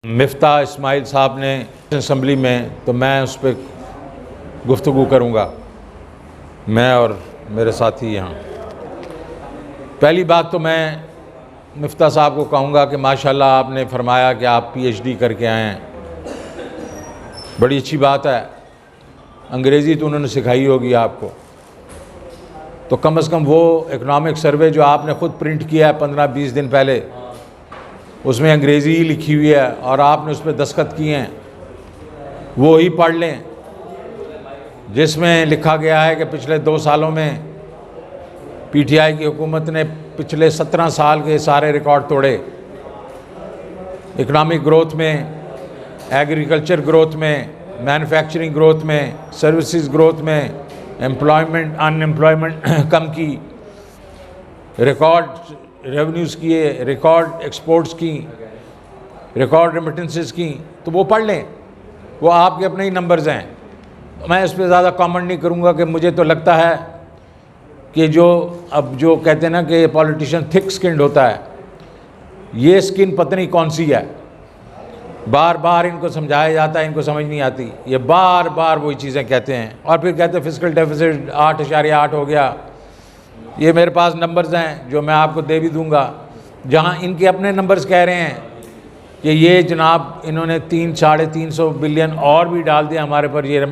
मिफ्ता इस्माइल साहब ने असम्बली में, तो मैं उस पर गुफ्तगू करूँगा, मैं और मेरे साथी यहाँ। पहली बात तो मैं मिफ्ता साहब को कहूँगा कि माशाल्लाह आपने फरमाया कि आप पीएचडी करके आए हैं, बड़ी अच्छी बात है। अंग्रेज़ी तो उन्होंने सिखाई होगी आपको, तो कम से कम वो इकनॉमिक सर्वे जो आपने ख़ुद प्रिंट किया है 15-20 दिन पहले, उसमें अंग्रेज़ी ही लिखी हुई है और आपने उस पर दस्तखत किए हैं, वो ही पढ़ लें, जिसमें लिखा गया है कि पिछले 2 सालों में पीटीआई की हुकूमत ने पिछले 17 साल के सारे रिकॉर्ड तोड़े। इकनॉमिक ग्रोथ में, एग्रीकल्चर ग्रोथ में, मैन्युफैक्चरिंग ग्रोथ में, सर्विसेज ग्रोथ में, एम्प्लॉयमेंट अनएम्प्लॉयमेंट कम की, रिकॉर्ड रेवेन्यूज़ किए, रिकॉर्ड एक्सपोर्ट्स की, रिकॉर्ड रेमिटेंसेस की, तो वो पढ़ लें, वो आपके अपने ही नंबर्स हैं। मैं इस पर ज़्यादा कमेंट नहीं करूँगा कि मुझे तो लगता है कि जो कहते हैं ना कि पॉलिटिशियन थिक स्किन्ड होता है, ये स्किन पता नहीं कौन सी है, बार बार इनको समझाया जाता है, इनको समझ नहीं आती, ये बार बार वही चीज़ें कहते हैं और फिर कहते हैं फिस्कल डेफिसिट 8.8 हो गया। ये मेरे पास नंबर्स हैं जो मैं आपको दे भी दूंगा, जहां इनके अपने नंबर्स कह रहे हैं कि ये जनाब इन्होंने 300-350 बिलियन और भी डाल दिया हमारे पर, ये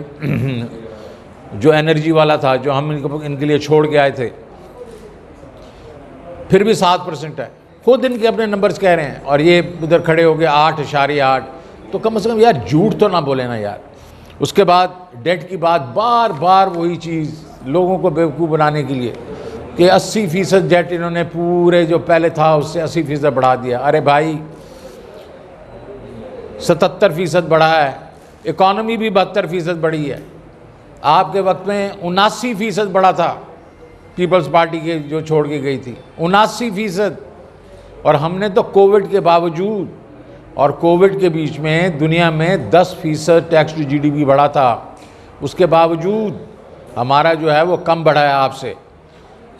जो एनर्जी वाला था जो हम इनके लिए छोड़ के आए थे, फिर भी 7% है। खुद इनके अपने नंबर्स कह रहे हैं और ये उधर खड़े हो गए 8.8। तो कम से कम यार झूठ तो ना बोले ना यार। उसके बाद डेट की बात, बार बार वही चीज़ लोगों को बेवकूफ़ बनाने के लिए कि 80% डेट इन्होंने पूरे जो पहले था उससे 80% बढ़ा दिया। अरे भाई 77% बढ़ा है, इकॉनमी भी 72% बढ़ी है। आपके वक्त में 79% बढ़ा था पीपल्स पार्टी के जो छोड़ के गई थी, 79%। और हमने तो कोविड के बावजूद और कोविड के बीच में दुनिया में 10% टैक्स टू जीडीपी बढ़ा था, उसके बावजूद हमारा जो है वो कम बढ़ा है आपसे।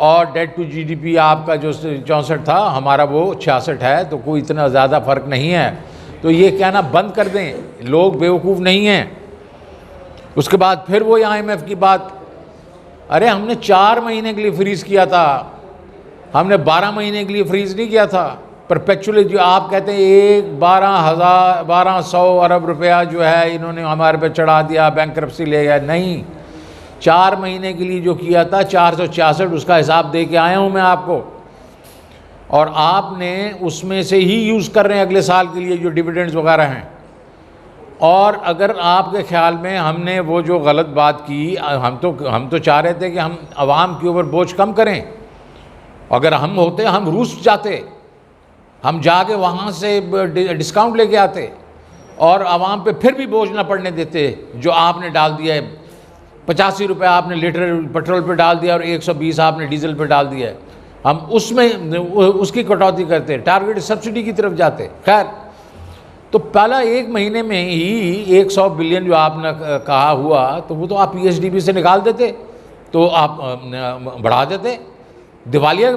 और डेट टू जीडीपी आपका जो 64 था, हमारा वो 66 है, तो कोई इतना ज़्यादा फ़र्क नहीं है। तो ये कहना बंद कर दें, लोग बेवकूफ़ नहीं हैं। उसके बाद फिर वो IMF की बात, अरे हमने 4 महीने के लिए फ्रीज़ किया था, हमने 12 महीने के लिए फ्रीज़ नहीं किया था। परपेचुअली जो आप कहते हैं 1200 अरब रुपया जो है इन्होंने हमारे पे चढ़ा दिया, बैंकरप्सी ले गया, नहीं, 4 महीने के लिए जो किया था 466, उसका हिसाब दे के आया हूँ मैं आपको। और आपने उसमें से ही यूज़ कर रहे हैं अगले साल के लिए जो डिविडेंड्स वगैरह हैं। और अगर आपके ख्याल में हमने वो जो गलत बात की, हम तो चाह रहे थे कि हम आवाम के ऊपर बोझ कम करें। अगर हम होते हम रूस जाते, हम जाके वहाँ से डिस्काउंट लेके आते और आवाम पे फिर भी बोझ ना पड़ने देते। जो आपने डाल दिया है 85 रुपये आपने लीटर पेट्रोल पे डाल दिया और 120 आपने डीजल पे डाल दिया है, हम उसमें उसकी कटौती करते, टारगेट सब्सिडी की तरफ जाते। खैर, तो पहला 1 महीने में ही 100 बिलियन जो आपने कहा हुआ, तो वो तो आप पीएचडीपी से निकाल देते, तो आप बढ़ा देते, दिवालिया